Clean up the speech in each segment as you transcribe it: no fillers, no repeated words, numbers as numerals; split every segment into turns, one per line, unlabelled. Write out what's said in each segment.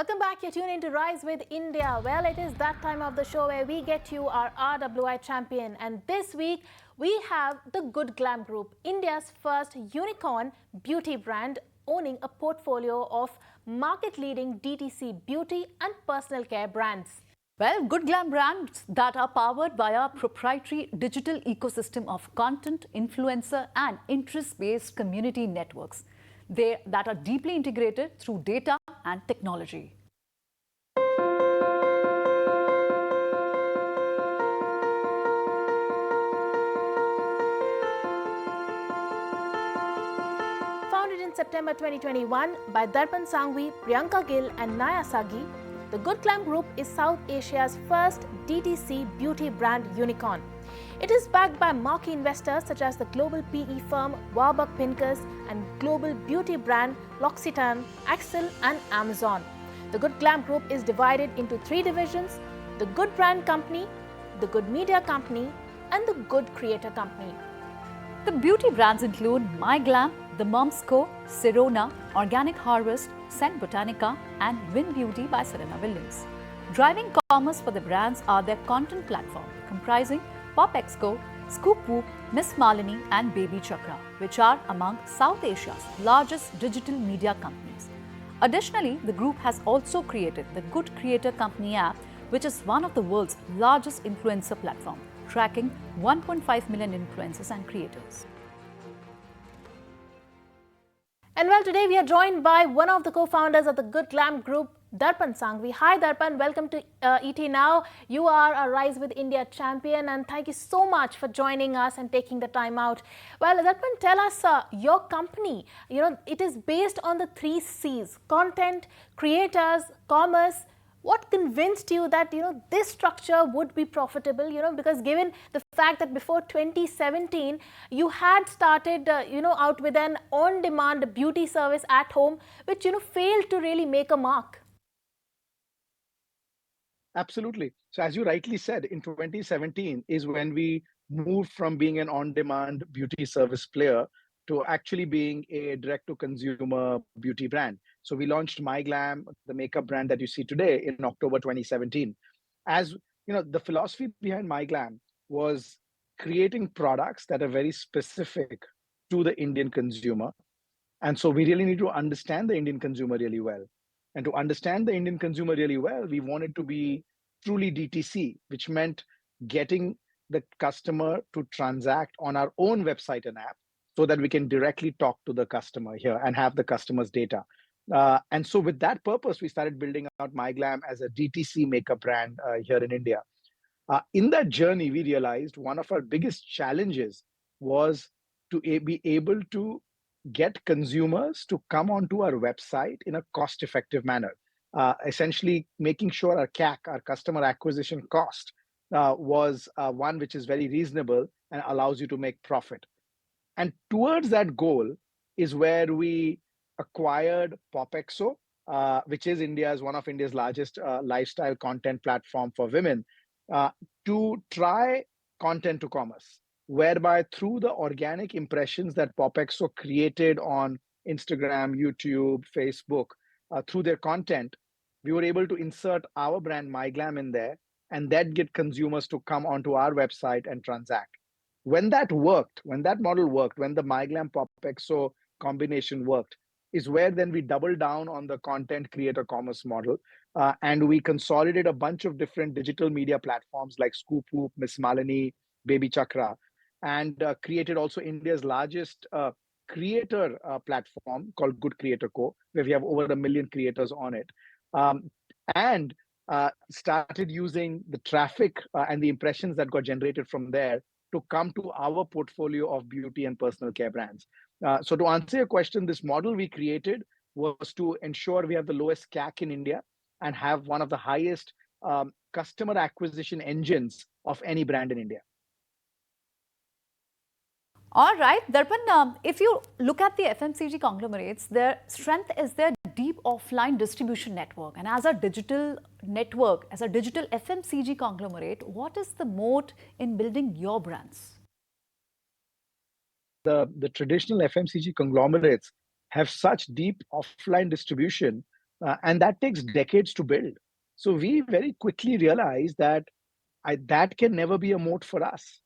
Welcome back. You're tuned in to Rise with India. Well, it is that time of the show where we get you our RWI champion. And this week, we have the Good Glamm Group, India's first unicorn beauty brand, owning a portfolio of market-leading D2C beauty and personal care brands.
Well, Good Glamm brands that are powered by our proprietary digital ecosystem of content, influencer and interest-based community networks. That are deeply integrated through data and technology.
Founded in September 2021 by Darpan Sanghvi, Priyanka Gill and Naya Sagi, the Good Glamm Group is South Asia's first D2C beauty brand unicorn. It is backed by marquee investors such as the global PE firm Warburg Pincus and global beauty brand L'Occitane, Axel and Amazon. The Good Glamm Group is divided into three divisions: the Good Brand Company, the Good Media Company and the Good Creator Company.
The beauty brands include My Glam, The Moms Co, Sirona, Organic Harvest, Scent Botanica and Win Beauty by Serena Williams. Driving commerce for the brands are their content platform, comprising Pop Exco, Scoop Whoop, Miss Malini and Baby Chakra, which are among South Asia's largest digital media companies. Additionally, the group has also created the Good Creator Company app, which is one of the world's largest influencer platform, tracking 1.5 million influencers and creators.
And well, today we are joined by one of the co-founders of the Good Glamm Group, Darpan Sanghvi. Hi Darpan, welcome to ET Now. You are a Rise with India champion and thank you so much for joining us and taking the time out. Well, Darpan, tell us your company, it is based on the three C's: content, creators, commerce. What convinced you that, this structure would be profitable, because given the fact that before 2017, you had started, out with an on-demand beauty service at home, which, failed to really make a mark?
Absolutely. So as you rightly said, in 2017 is when we moved from being an on-demand beauty service player to actually being a direct-to-consumer beauty brand. So we launched My Glam, the makeup brand that you see today, in October 2017. As you know, the philosophy behind My Glam was creating products that are very specific to the Indian consumer. And so we really need to understand the Indian consumer really well. And to understand the Indian consumer really well, we wanted to be truly DTC, which meant getting the customer to transact on our own website and app so that we can directly talk to the customer here and have the customer's data. And so with that purpose, we started building out My Glam as a DTC makeup brand here in India. In that journey, we realized one of our biggest challenges was to be able to get consumers to come onto our website in a cost-effective manner. Essentially making sure our CAC, our customer acquisition cost, was one which is very reasonable and allows you to make profit. And towards that goal is where we acquired PopExo, which is one of India's largest lifestyle content platform for women, to try content to commerce, whereby through the organic impressions that PopExo created on Instagram, YouTube, Facebook, through their content, we were able to insert our brand My Glam in there and that get consumers to come onto our website and transact. When that worked, when that model worked, when the My Glam PopExo combination worked, is where then we doubled down on the content creator commerce model. And we consolidated a bunch of different digital media platforms like Scoop Whoop, Miss Malini, Baby Chakra, and created also India's largest creator platform called Good Creator Co, where we have over 1 million creators on it. And started using the traffic and the impressions that got generated from there to come to our portfolio of beauty and personal care brands. So to answer your question, this model we created was to ensure we have the lowest CAC in India and have one of the highest customer acquisition engines of any brand in India.
All right, Darpan, if you look at the FMCG conglomerates, their strength is their deep offline distribution network. And as a digital network, as a digital FMCG conglomerate, what is the moat in building your brands?
The traditional FMCG conglomerates have such deep offline distribution and that takes decades to build. So we very quickly realized that that can never be a moat for us.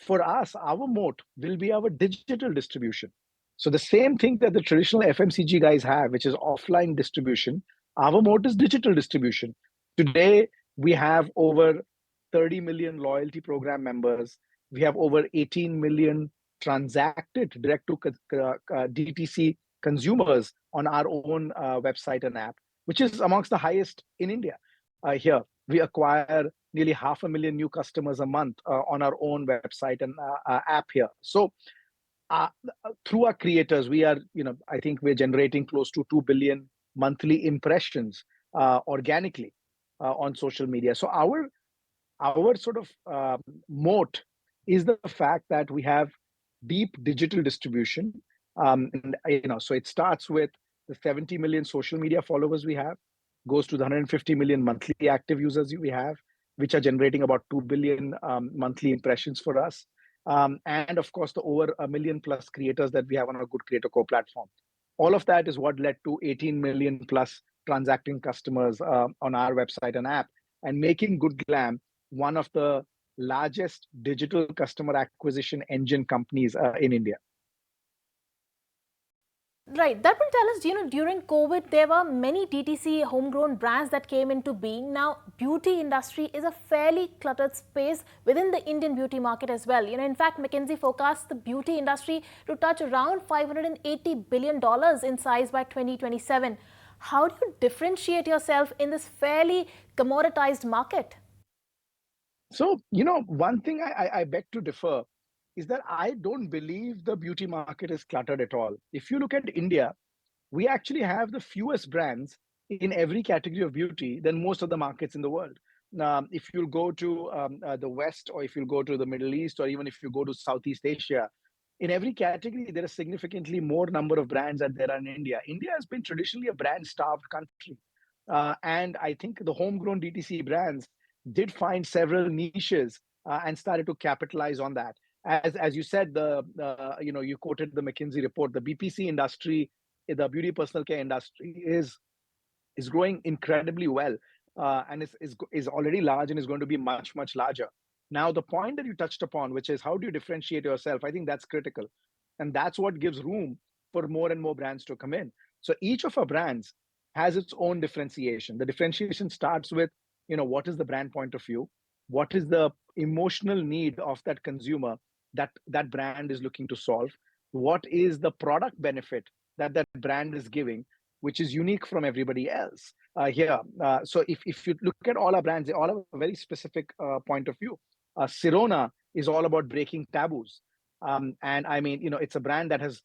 For us, our moat will be our digital distribution. So the same thing that the traditional FMCG guys have, which is offline distribution, our moat is digital distribution. Today, we have over 30 million loyalty program members. We have over 18 million transacted direct to DTC consumers on our own website and app, which is amongst the highest in India. Here, we acquire nearly 500,000 new customers a month on our own website and app here. So uh, through our creators, we are, I think we're generating close to 2 billion monthly impressions organically on social media. So our sort of moat is the fact that we have deep digital distribution. And, so it starts with the 70 million social media followers we have, goes to the 150 million monthly active users we have, which are generating about 2 billion monthly impressions for us. And of course, the over a million plus creators that we have on our Good Creator Core platform. All of that is what led to 18 million plus transacting customers on our website and app, and making Good Glamm one of the largest digital customer acquisition engine companies in India.
Right. That will tell us, during COVID, there were many DTC homegrown brands that came into being. Now, beauty industry is a fairly cluttered space within the Indian beauty market as well. In fact, McKinsey forecasts the beauty industry to touch around $580 billion in size by 2027. How do you differentiate yourself in this fairly commoditized market?
So, one thing I beg to differ is that I don't believe the beauty market is cluttered at all. If you look at India, we actually have the fewest brands in every category of beauty than most of the markets in the world. If you'll go to the West, or if you'll go to the Middle East, or even if you go to Southeast Asia, in every category, there is significantly more number of brands than there are in India. India has been traditionally a brand-starved country. And I think the homegrown DTC brands did find several niches and started to capitalize on that. As you said, you quoted the McKinsey report, the BPC industry, the beauty personal care industry is growing incredibly well, and is already large and is going to be much larger. Now, the point that you touched upon, which is how do you differentiate yourself, I think that's critical, and that's what gives room for more and more brands to come in. So each of our brands has its own differentiation. The differentiation starts with, what is the brand point of view, what is the emotional need of that consumer that brand is looking to solve, what is the product benefit that brand is giving, which is unique from everybody else here. So if you look at all our brands, they all have a very specific point of view. Sirona is all about breaking taboos. And I mean, it's a brand that has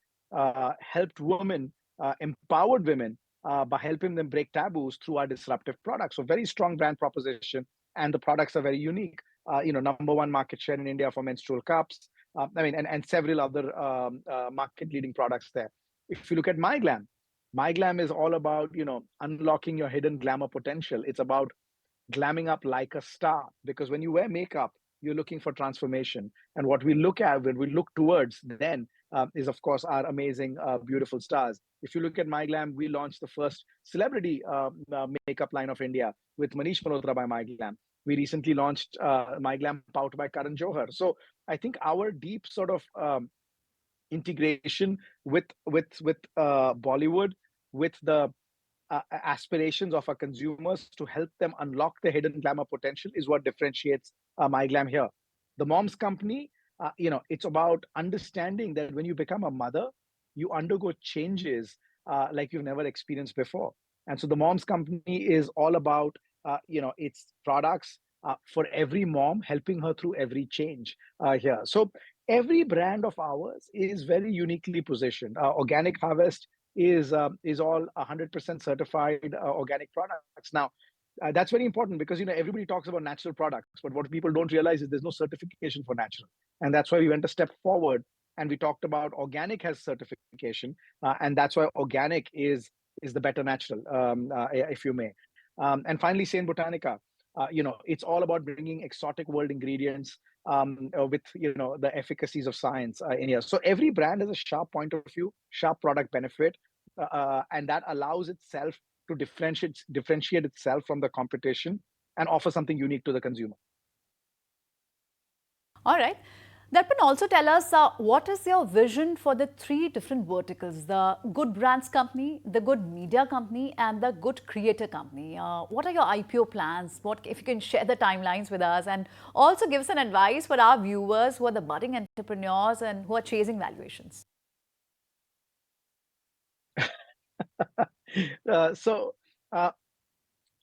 helped women, empowered women by helping them break taboos through our disruptive products. So very strong brand proposition, and the products are very unique. Number one market share in India for menstrual cups. And several other market leading products there. If you look at My Glam is all about, unlocking your hidden glamour potential. It's about glamming up like a star, because when you wear makeup, you're looking for transformation. And what we look at, when we look towards then, is of course our amazing, beautiful stars. If you look at My Glam, we launched the first celebrity makeup line of India with Manish Malhotra by My Glam. We recently launched My Glam Pout by Karan Johar. So I think our deep sort of integration with Bollywood, with the aspirations of our consumers to help them unlock their hidden glamour potential, is what differentiates My Glam here. The Moms Company, it's about understanding that when you become a mother, you undergo changes like you've never experienced before. And so the Moms Company is all about, its products for every mom, helping her through every change here. So every brand of ours is very uniquely positioned. Organic Harvest is all 100% certified organic products. Now, that's very important, because everybody talks about natural products, but what people don't realize is there's no certification for natural, and that's why we went a step forward and we talked about organic has certification, and that's why organic is the better natural, if you may. And finally, Saint Botanica. It's all about bringing exotic world ingredients with the efficacies of science in here. So every brand has a sharp point of view, sharp product benefit, and that allows itself to differentiate itself from the competition and offer something unique to the consumer.
All right. Darpan, also tell us what is your vision for the three different verticals, the Good Brands Company, the Good Media Company, and the Good Creator Company. What are your IPO plans? If you can share the timelines with us, and also give us an advice for our viewers who are the budding entrepreneurs and who are chasing valuations.
So,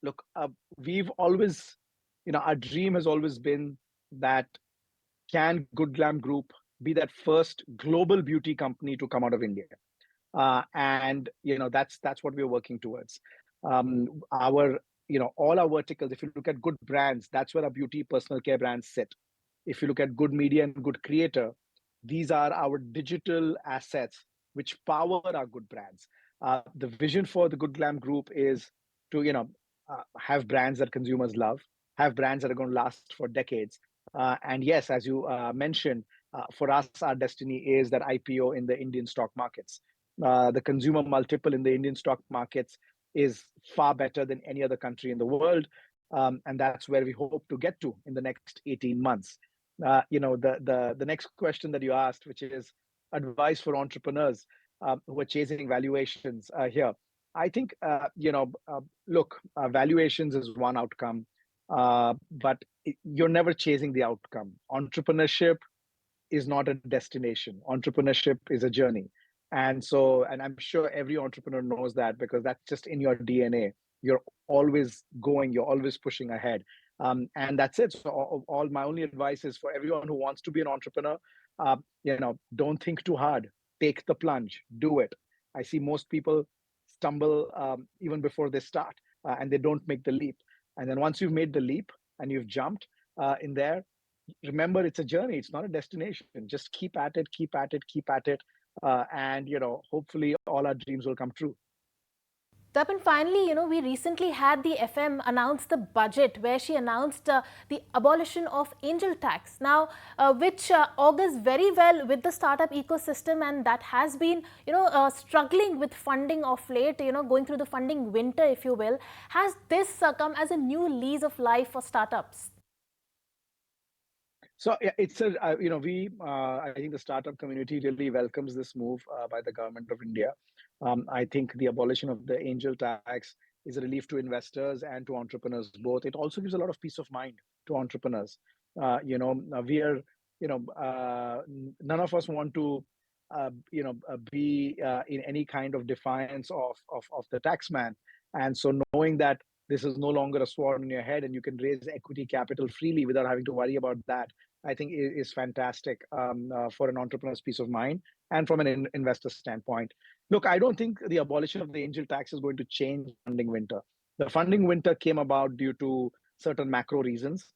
look, we've always, our dream has always been that can Good Glamm Group be that first global beauty company to come out of India? And that's what we're working towards. Our all our verticals. If you look at Good Brands, that's where our beauty personal care brands sit. If you look at Good Media and Good Creator, these are our digital assets which power our good brands. The vision for the Good Glamm Group is to have brands that consumers love, have brands that are going to last for decades. And yes, as you mentioned, for us, our destiny is that IPO in the Indian stock markets. The consumer multiple in the Indian stock markets is far better than any other country in the world. And that's where we hope to get to in the next 18 months. The next question that you asked, which is advice for entrepreneurs who are chasing valuations here. I think, look, valuations is one outcome, but you're never chasing the outcome. Entrepreneurship is not a destination. Entrepreneurship is a journey. And I'm sure every entrepreneur knows that because that's just in your DNA. You're always going, you're always pushing ahead. And that's it. So all my only advice is for everyone who wants to be an entrepreneur, don't think too hard. Take the plunge, do it. I see most people stumble even before they start and they don't make the leap. And then once you've made the leap and you've jumped in there, remember it's a journey. It's not a destination. Just keep at it, keep at it, keep at it. And hopefully all our dreams will come true.
Darpan, finally, we recently had the FM announce the budget where she announced the abolition of angel tax. Now, which augurs very well with the startup ecosystem, and that has been, struggling with funding of late, going through the funding winter, if you will. Has this come as a new lease of life for startups?
So yeah, it's I think the startup community really welcomes this move by the government of India. I think the abolition of the angel tax is a relief to investors and to entrepreneurs both. It also gives a lot of peace of mind to entrepreneurs. We are, none of us want to, be in any kind of defiance of the tax man. And so knowing that this is no longer a sword in your head and you can raise equity capital freely without having to worry about that, I think is fantastic for an entrepreneur's peace of mind and from an investor standpoint. Look, I don't think the abolition of the angel tax is going to change funding winter. The funding winter came about due to certain macro reasons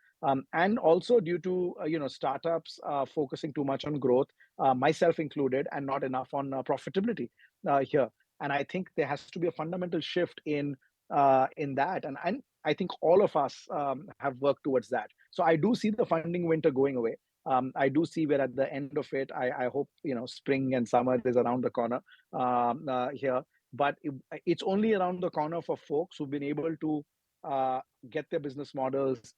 and also due to startups focusing too much on growth, myself included, and not enough on profitability here. And I think there has to be a fundamental shift in that. And I think all of us have worked towards that. So I do see the funding winter going away. I do see where at the end of it, I hope, spring and summer is around the corner here. But it's only around the corner for folks who've been able to get their business models,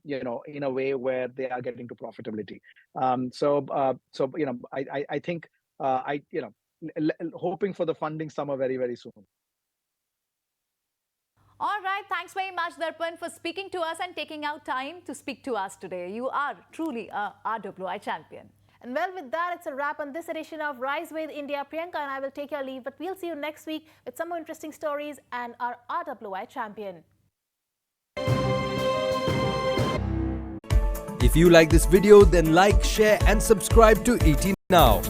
in a way where they are getting to profitability. I think, hoping for the funding summer very, very soon.
All right, thanks very much, Darpan, for speaking to us and taking out time to speak to us today. You are truly a RWI champion.
And well, with that, it's a wrap on this edition of Rise with India. Priyanka and I will take your leave, but we'll see you next week with some more interesting stories and our RWI champion.
If you like this video, then like, share and subscribe to ET Now.